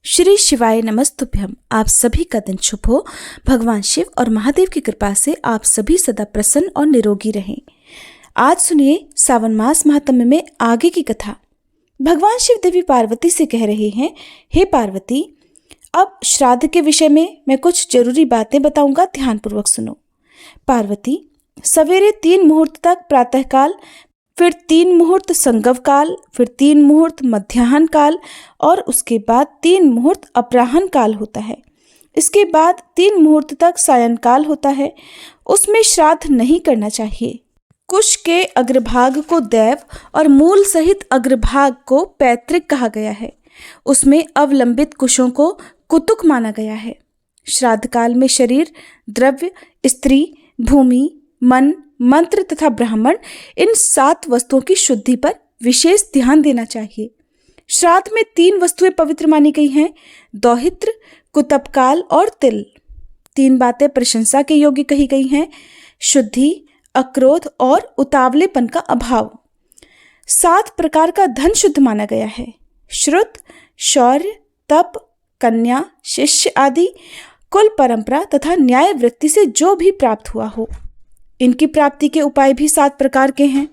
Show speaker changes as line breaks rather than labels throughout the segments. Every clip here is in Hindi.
श्री शिवाय नमस्तुभ्यम। आप सभी का दिन शुभ हो। भगवान शिव और महादेव की कृपा से आप सभी सदा प्रसन्न और निरोगी रहें। आज सुनिए सावन मास महात्म्य में आगे की कथा। भगवान शिव देवी पार्वती से कह रहे हैं, हे पार्वती, अब श्राद्ध के विषय में मैं कुछ जरूरी बातें बताऊंगा, ध्यानपूर्वक सुनो। पार्वती, सवेरे 3 मुहूर्त तक प्रातःकाल, फिर 3 मुहूर्त संगव काल, फिर 3 मुहूर्त मध्याह्न काल और उसके बाद 3 मुहूर्त अपराह्न काल होता है। इसके बाद 3 मुहूर्त तक सायंकाल होता है। उसमें श्राद्ध नहीं करना चाहिए। कुश के अग्रभाग को दैव और मूल सहित अग्रभाग को पैतृक कहा गया है। उसमें अवलंबित कुशों को कुतुक माना गया है। श्राद्ध काल में शरीर, द्रव्य, स्त्री, भूमि, मन, मंत्र तथा ब्राह्मण, इन 7 वस्तुओं की शुद्धि पर विशेष ध्यान देना चाहिए। श्राद्ध में 3 वस्तुएं पवित्र मानी गई हैं, दौहित्र, कुतपकाल और तिल। 3 बातें प्रशंसा के योग्य कही गई हैं, शुद्धि, अक्रोध और उतावलेपन का अभाव। 7 प्रकार का धन शुद्ध माना गया है, श्रुत, शौर्य, तप, कन्या, शिष्य आदि, कुल परंपरा तथा न्याय वृत्ति से जो भी प्राप्त हुआ हो। इनकी प्राप्ति के उपाय भी 7 प्रकार के हैं।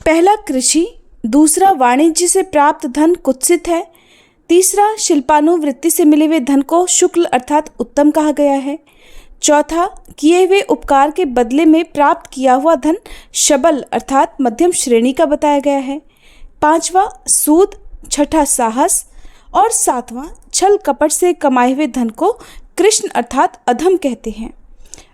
पहला कृषि, दूसरा वाणिज्य से प्राप्त धन कुत्सित है, तीसरा शिल्पानुवृत्ति से मिले हुए धन को शुक्ल अर्थात उत्तम कहा गया है, चौथा किए हुए उपकार के बदले में प्राप्त किया हुआ धन शबल अर्थात मध्यम श्रेणी का बताया गया है, 5वां सूद, 6ठा साहस और 7वां छल कपट से कमाए हुए धन को कृष्ण अर्थात अधम कहते हैं।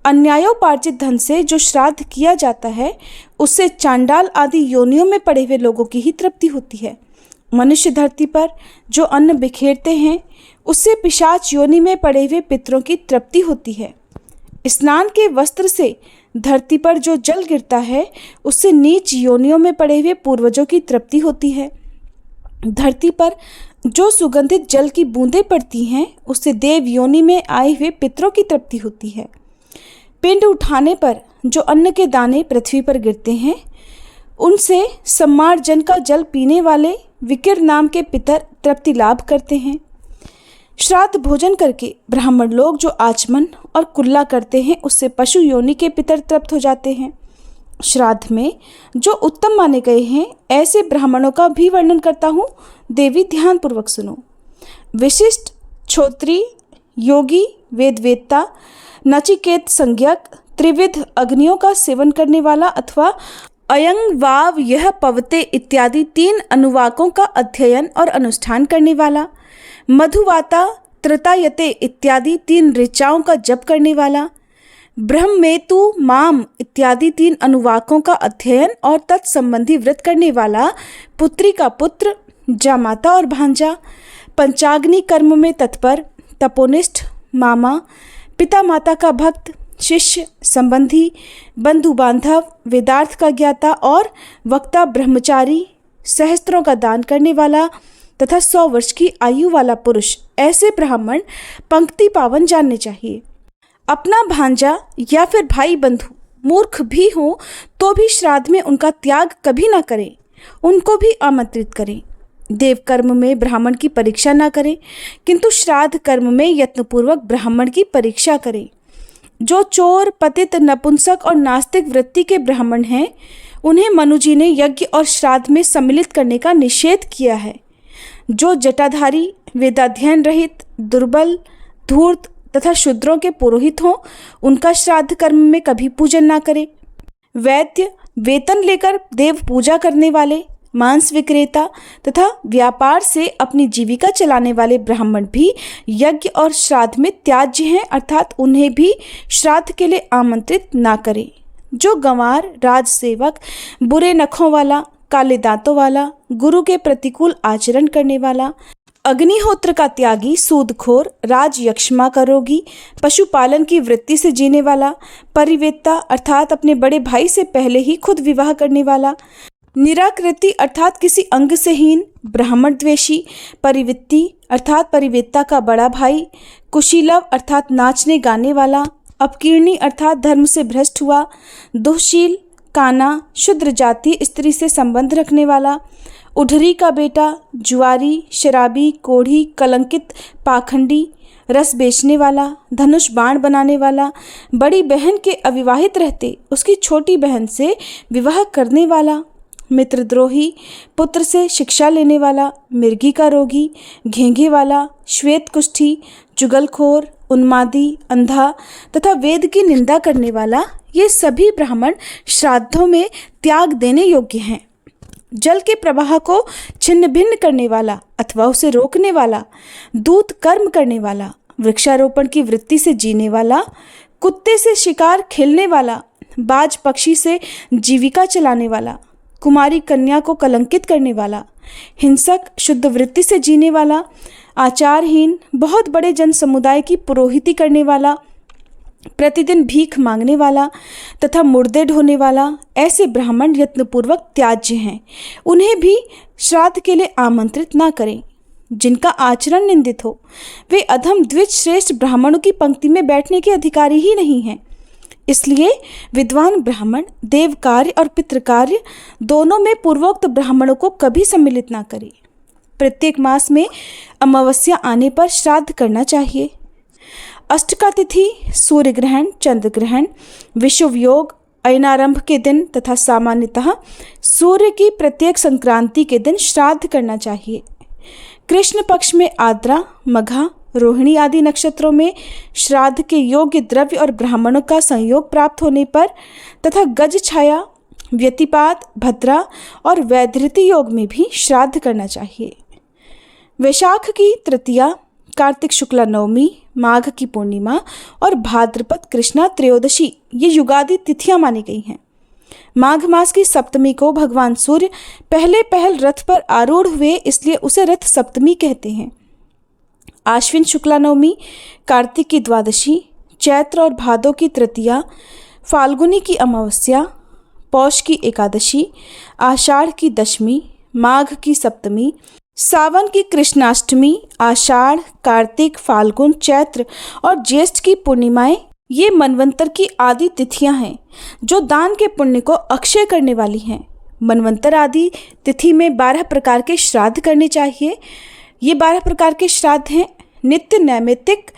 अन्यायोपार्जित धन से जो श्राद्ध किया जाता है उससे चांडाल आदि योनियों में पड़े हुए लोगों की ही तृप्ति होती है। मनुष्य धरती पर जो अन्न बिखेरते हैं उससे पिशाच योनि में पड़े हुए पितरों की तृप्ति होती है। स्नान के वस्त्र से धरती पर जो जल गिरता है उससे नीच योनियों में पड़े हुए पूर्वजों की तृप्ति होती है। धरती पर जो सुगंधित जल की बूंदें पड़ती हैं उससे देव योनि में आए हुए पितरों की तृप्ति होती है। पिंड उठाने पर जो अन्न के दाने पृथ्वी पर गिरते हैं उनसे सम्मार्जन का जल पीने वाले विकिर नाम के पितर तृप्ति लाभ करते हैं। श्राद्ध भोजन करके ब्राह्मण लोग जो आचमन और कुल्ला करते हैं उससे पशु योनि के पितर तृप्त हो जाते हैं। श्राद्ध में जो उत्तम माने गए हैं ऐसे ब्राह्मणों का भी वर्णन करता हूँ, देवी ध्यानपूर्वक सुनो। विशिष्ट, क्षोत्री, योगी, वेदवेत्ता, नचिकेत संज्ञक, त्रिविध अग्नियों का सेवन करने वाला अथवा अयंग वाव यह पवते इत्यादि 3 अनुवाकों का अध्ययन और अनुष्ठान करने वाला, मधुवाता, त्रतायते इत्यादि 3 ऋचाओं का जप करने वाला, ब्रह्मेतु माम इत्यादि 3 अनुवाकों का अध्ययन और तत्संबंधी व्रत करने वाला, पुत्री का पुत्र, जामाता और भांजा, पंचाग्नि कर्म में तत्पर, तपोनिष्ठ, मामा, पिता माता का भक्त, शिष्य, संबंधी, बंधु बांधव, वेदार्थ का ज्ञाता और वक्ता ब्रह्मचारी, सहस्त्रों का दान करने वाला तथा 100 वर्ष की आयु वाला पुरुष, ऐसे ब्राह्मण पंक्ति पावन जानने चाहिए। अपना भांजा या फिर भाई बंधु मूर्ख भी हो तो भी श्राद्ध में उनका त्याग कभी ना करें, उनको भी आमंत्रित करें। देव कर्म में ब्राह्मण की परीक्षा ना करें किंतु श्राद्ध कर्म में यत्नपूर्वक ब्राह्मण की परीक्षा करें। जो चोर, पतित, नपुंसक और नास्तिक वृत्ति के ब्राह्मण हैं उन्हें मनुजी ने यज्ञ और श्राद्ध में सम्मिलित करने का निषेध किया है। जो जटाधारी, वेदाध्ययन रहित, दुर्बल, धूर्त तथा शूद्रों के पुरोहित हों उनका श्राद्ध कर्म में कभी पूजन ना करें। वैद्य, वेतन लेकर देव पूजा करने वाले, मांस विक्रेता तथा व्यापार से अपनी जीविका चलाने वाले ब्राह्मण भी यज्ञ और श्राद्ध में त्याज्य हैं अर्थात उन्हें भी श्राद्ध के लिए आमंत्रित ना करें। जो गंवार, राजसेवक, बुरे नखों वाला, काले दांतों वाला, गुरु के प्रतिकूल आचरण करने वाला, अग्निहोत्र का त्यागी, सूदखोर, राजयक्ष्मा का रोगी, पशुपालन की वृत्ति से जीने वाला, परिवेत्ता अर्थात अपने बड़े भाई से पहले ही खुद विवाह करने वाला, निराकृति अर्थात किसी अंग से हीन, ब्राह्मण द्वेषी, परिवित्ति अर्थात परिवेत्ता का बड़ा भाई, कुशीलव अर्थात नाचने गाने वाला, अपकीर्णी अर्थात धर्म से भ्रष्ट हुआ, दुःशील, काना, शूद्र जाति स्त्री से संबंध रखने वाला, उढरी का बेटा, जुआरी, शराबी, कोढ़ी, कलंकित, पाखंडी, रस बेचने वाला, धनुष बाण बनाने वाला, बड़ी बहन के अविवाहित रहते उसकी छोटी बहन से विवाह करने वाला, मित्रद्रोही, पुत्र से शिक्षा लेने वाला, मिर्गी का रोगी, घेंघे वाला, श्वेत कुष्ठी, जुगलखोर, उन्मादी, अंधा तथा वेद की निंदा करने वाला, ये सभी ब्राह्मण श्राद्धों में त्याग देने योग्य हैं। जल के प्रवाह को छिन्न भिन्न करने वाला अथवा उसे रोकने वाला, दूत कर्म करने वाला, वृक्षारोपण की वृत्ति से जीने वाला, कुत्ते से शिकार खेलने वाला, बाज पक्षी से जीविका चलाने वाला, कुमारी कन्या को कलंकित करने वाला, हिंसक शुद्ध वृत्ति से जीने वाला, आचारहीन, बहुत बड़े जन समुदाय की पुरोहिती करने वाला, प्रतिदिन भीख मांगने वाला तथा मुर्दे ढोने वाला, ऐसे ब्राह्मण यत्नपूर्वक त्याज्य हैं। उन्हें भी श्राद्ध के लिए आमंत्रित ना करें। जिनका आचरण निंदित हो वे अधम द्विज श्रेष्ठ ब्राह्मणों की पंक्ति में बैठने के अधिकारी ही नहीं हैं। इसलिए विद्वान ब्राह्मण देव कार्य और पितृ कार्य दोनों में पूर्वोक्त ब्राह्मणों को कभी सम्मिलित ना करें। प्रत्येक मास में अमावस्या आने पर श्राद्ध करना चाहिए। अष्टका तिथि, सूर्य ग्रहण, चंद्र ग्रहण, विषुव योग, अयनारंभ के दिन तथा सामान्यतः सूर्य की प्रत्येक संक्रांति के दिन श्राद्ध करना चाहिए। कृष्ण पक्ष में आद्रा, मघा, रोहिणी आदि नक्षत्रों में श्राद्ध के योग्य द्रव्य और ब्राह्मणों का संयोग प्राप्त होने पर तथा गज छाया, व्यतिपात, भद्रा और वैधृति योग में भी श्राद्ध करना चाहिए। वैशाख की तृतीया, कार्तिक शुक्ला नवमी, माघ की पूर्णिमा और भाद्रपद कृष्णा त्रयोदशी ये युगादि तिथियां मानी गई हैं। माघ मास की सप्तमी को भगवान सूर्य पहल रथ पर आरूढ़ हुए, इसलिए उसे रथ सप्तमी कहते हैं। आश्विन शुक्ला नवमी, कार्तिक की द्वादशी, चैत्र और भादो की तृतीया, फाल्गुनी की अमावस्या, पौष की एकादशी, आषाढ़ की दशमी, माघ की सप्तमी, सावन की कृष्णाष्टमी, आषाढ़, कार्तिक, फाल्गुन, चैत्र और ज्येष्ठ की पूर्णिमाएं ये मनवंतर की आदि तिथियां हैं जो दान के पुण्य को अक्षय करने वाली हैं। मनवंतर आदि तिथि में 12 प्रकार के श्राद्ध करने चाहिए। ये 12 प्रकार के श्राद्ध हैं: नित्य नैमित्तिक,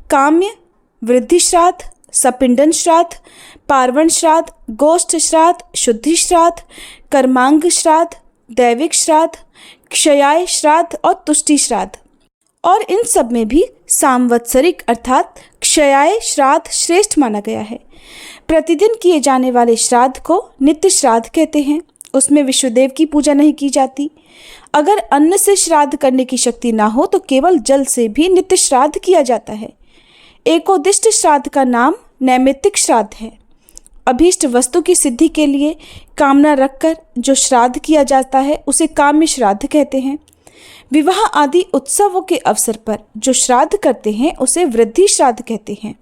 काम्य, वृद्धि श्राद्ध, सपिंडन श्राद्ध, पार्वण श्राद्ध, गोष्ठ श्राद्ध, शुद्धि श्राद्ध, कर्मांग श्राद्ध, दैविक श्राद्ध, क्षयाय श्राद्ध और तुष्टि श्राद्ध। और इन सब में भी सांवत्सरिक अर्थात क्षयाय श्राद्ध श्रेष्ठ माना गया है। प्रतिदिन किए जाने वाले श्राद्ध को नित्य श्राद्ध कहते हैं। उसमें विश्वदेव की पूजा नहीं की जाती। अगर अन्न से श्राद्ध करने की शक्ति ना हो तो केवल जल से भी नित्य श्राद्ध किया जाता है। एकोदिष्ट श्राद्ध का नाम नैमित्तिक श्राद्ध है। अभीष्ट वस्तु की सिद्धि के लिए कामना रखकर जो श्राद्ध किया जाता है उसे काम्य श्राद्ध कहते हैं। विवाह आदि उत्सवों के अवसर पर जो श्राद्ध करते हैं उसे वृद्धि श्राद्ध कहते हैं।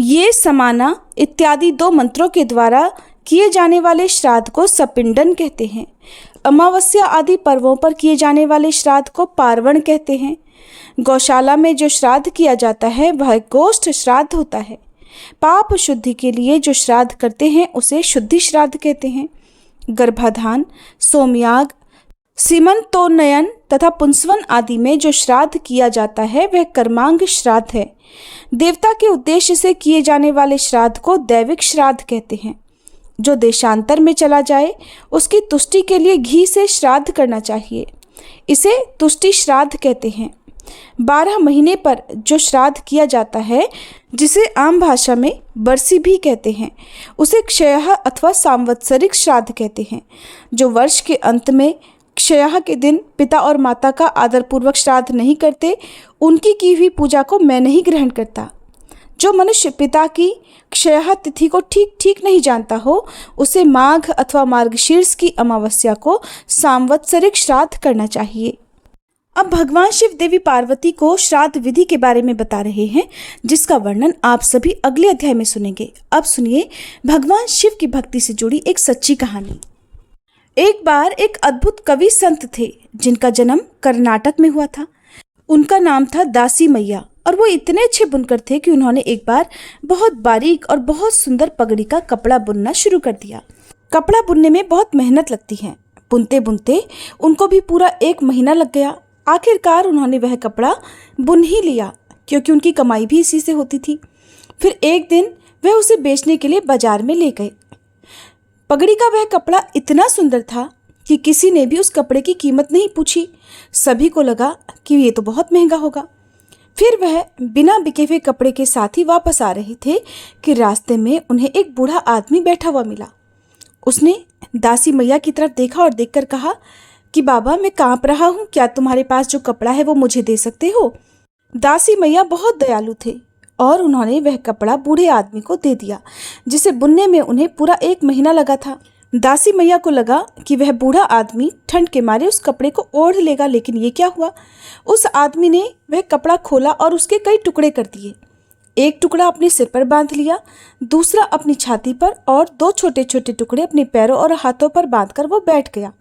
ये समाना इत्यादि 2 मंत्रों के द्वारा किए जाने वाले श्राद्ध को सपिंडन कहते हैं। अमावस्या आदि पर्वों पर किए जाने वाले श्राद्ध को पार्वण कहते हैं। गौशाला में जो श्राद्ध किया जाता है वह गोष्ठ श्राद्ध होता है। पाप शुद्धि के लिए जो श्राद्ध करते हैं उसे शुद्धि श्राद्ध कहते हैं। गर्भाधान, सोमयाग, सीमंतोन्नयन तथा पुंसवन आदि में जो श्राद्ध किया जाता है वह कर्मांग श्राद्ध है। देवता के उद्देश्य से किए जाने वाले श्राद्ध को दैविक श्राद्ध कहते हैं। जो देशांतर में चला जाए उसकी तुष्टि के लिए घी से श्राद्ध करना चाहिए, इसे तुष्टि श्राद्ध कहते हैं। 12 महीने पर जो श्राद्ध किया जाता है जिसे आम भाषा में बरसी भी कहते हैं उसे क्षयः अथवा सांवत्सरिक श्राद्ध कहते हैं। जो वर्ष के अंत में क्षयः के दिन पिता और माता का आदरपूर्वक श्राद्ध नहीं करते उनकी की हुई पूजा को मैं नहीं ग्रहण करता। जो मनुष्य पिता की क्षयः तिथि को ठीक नहीं जानता हो उसे माघ अथवा मार्गशीर्ष की अमावस्या को सांवत्सरिक श्राद्ध करना चाहिए। अब भगवान शिव देवी पार्वती को श्राद्ध विधि के बारे में बता रहे हैं जिसका वर्णन आप सभी अगले अध्याय में सुनेंगे। अब सुनिए भगवान शिव की भक्ति से जुड़ी एक सच्ची कहानी। एक बार एक अद्भुत कवि संत थे जिनका जन्म कर्नाटक में हुआ था। उनका नाम था दासी मैया और वो इतने अच्छे बुनकर थे कि उन्होंने एक बार बहुत बारीक और बहुत सुंदर पगड़ी का कपड़ा बुनना शुरू कर दिया। कपड़ा बुनने में बहुत मेहनत लगती है। बुनते बुनते उनको भी पूरा 1 महीना लग गया। आखिरकार उन्होंने वह कपड़ा बुन ही लिया, क्योंकि उनकी कमाई भी इसी से होती थी। फिर एक दिन वह उसे बेचने के लिए बाजार में ले गए। पगड़ी का वह कपड़ा इतना सुंदर था कि किसी ने भी उस कपड़े की कीमत नहीं पूछी। सभी को लगा कि ये तो बहुत महंगा होगा। फिर वह बिना बिके हुए कपड़े के साथ ही वापस आ रहे थे कि रास्ते में उन्हें एक बूढ़ा आदमी बैठा हुआ मिला। उसने दासी मैया की तरफ देखा और देखकर कहा कि बाबा, मैं कांप रहा हूँ, क्या तुम्हारे पास जो कपड़ा है वो मुझे दे सकते हो? दासी मैया बहुत दयालु थे और उन्होंने वह कपड़ा बूढ़े आदमी को दे दिया, जिसे बुनने में उन्हें पूरा 1 महीना लगा था। दासी मैया को लगा कि वह बूढ़ा आदमी ठंड के मारे उस कपड़े को ओढ़ लेगा, लेकिन ये क्या हुआ? उस आदमी ने वह कपड़ा खोला और उसके कई टुकड़े कर दिए। एक टुकड़ा अपने सिर पर बांध लिया, दूसरा अपनी छाती पर और 2 छोटे छोटे टुकड़े अपने पैरों और हाथों पर बांधकर वो बैठ गया।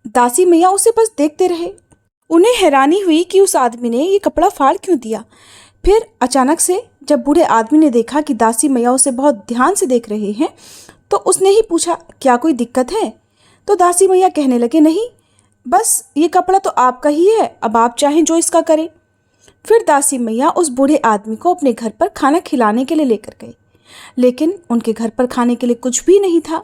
दासी मैया उसे बस देखते रहे। उन्हें हैरानी हुई कि उस आदमी ने ये कपड़ा फाड़ क्यों दिया। फिर अचानक से जब बूढ़े आदमी ने देखा कि दासी मैया उसे बहुत ध्यान से देख रहे हैं, तो उसने ही पूछा, क्या कोई दिक्कत है? तो दासी मैया कहने लगे, नहीं, बस ये कपड़ा तो आपका ही है, अब आप चाहें जो इसका करें। फिर दासी मैया उस बूढ़े आदमी को अपने घर पर खाना खिलाने के लिए लेकर गए, लेकिन उनके घर पर खाने के लिए कुछ भी नहीं था।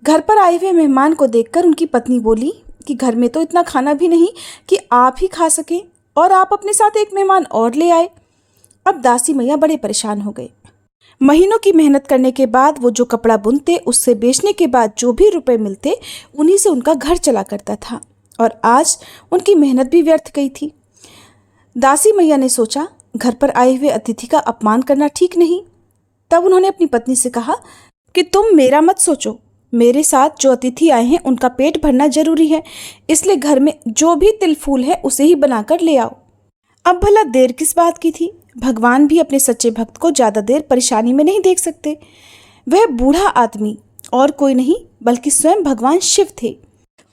घर पर आए हुए मेहमान को देखकर उनकी पत्नी बोली कि घर में तो इतना खाना भी नहीं कि आप ही खा सकें, और आप अपने साथ एक मेहमान और ले आए। अब दासी मैया बड़े परेशान हो गए। महीनों की मेहनत करने के बाद वो जो कपड़ा बुनते, उससे बेचने के बाद जो भी रुपए मिलते, उन्हीं से उनका घर चला करता था, और आज उनकी मेहनत भी व्यर्थ गई थी। दासी मैया ने सोचा, घर पर आए हुए अतिथि का अपमान करना ठीक नहीं। तब उन्होंने अपनी पत्नी से कहा कि तुम मेरा मत सोचो, मेरे साथ जो अतिथि आए हैं उनका पेट भरना जरूरी है, इसलिए घर में जो भी तिल फूल है उसे ही बनाकर ले आओ। अब भला देर किस बात की थी? भगवान भी अपने सच्चे भक्त को ज़्यादा देर परेशानी में नहीं देख सकते। वह बूढ़ा आदमी और कोई नहीं बल्कि स्वयं भगवान शिव थे।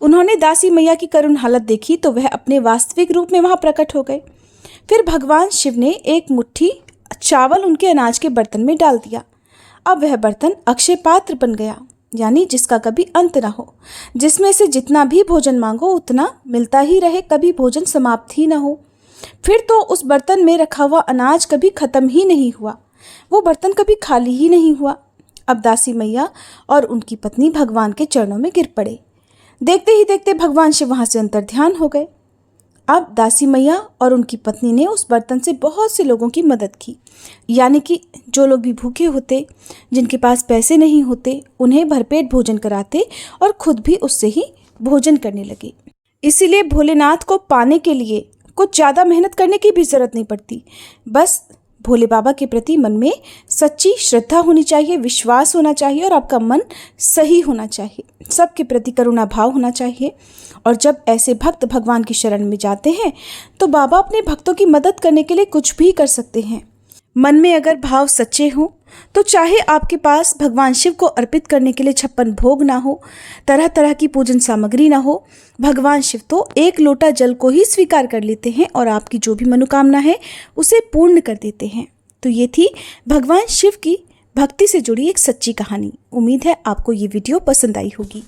उन्होंने दासी मैया की करुण हालत देखी तो वह अपने वास्तविक रूप में वहां प्रकट हो गए। फिर भगवान शिव ने एक मुट्ठी चावल उनके अनाज के बर्तन में डाल दिया। अब वह बर्तन अक्षय पात्र बन गया, यानी जिसका कभी अंत ना हो, जिसमें से जितना भी भोजन मांगो उतना मिलता ही रहे, कभी भोजन समाप्त ही ना हो। फिर तो उस बर्तन में रखा हुआ अनाज कभी खत्म ही नहीं हुआ, वो बर्तन कभी खाली ही नहीं हुआ। अब दासी मैया और उनकी पत्नी भगवान के चरणों में गिर पड़े। देखते ही देखते भगवान शिव वहां से अंतर्ध्यान हो गए। अब दासी मैया और उनकी पत्नी ने उस बर्तन से बहुत से लोगों की मदद की, यानी कि जो लोग भी भूखे होते, जिनके पास पैसे नहीं होते, उन्हें भरपेट भोजन कराते और खुद भी उससे ही भोजन करने लगे। इसीलिए भोलेनाथ को पाने के लिए कुछ ज़्यादा मेहनत करने की भी ज़रूरत नहीं पड़ती। बस भोले बाबा के प्रति मन में सच्ची श्रद्धा होनी चाहिए, विश्वास होना चाहिए, और आपका मन सही होना चाहिए, सबके प्रति करुणा भाव होना चाहिए। और जब ऐसे भक्त भगवान की शरण में जाते हैं तो बाबा अपने भक्तों की मदद करने के लिए कुछ भी कर सकते हैं। मन में अगर भाव सच्चे हों तो चाहे आपके पास भगवान शिव को अर्पित करने के लिए 56 भोग ना हो, तरह तरह की पूजन सामग्री ना हो, भगवान शिव तो 1 लोटा जल को ही स्वीकार कर लेते हैं और आपकी जो भी मनोकामना है उसे पूर्ण कर देते हैं। तो ये थी भगवान शिव की भक्ति से जुड़ी एक सच्ची कहानी। उम्मीद है आपको ये वीडियो पसंद आई होगी।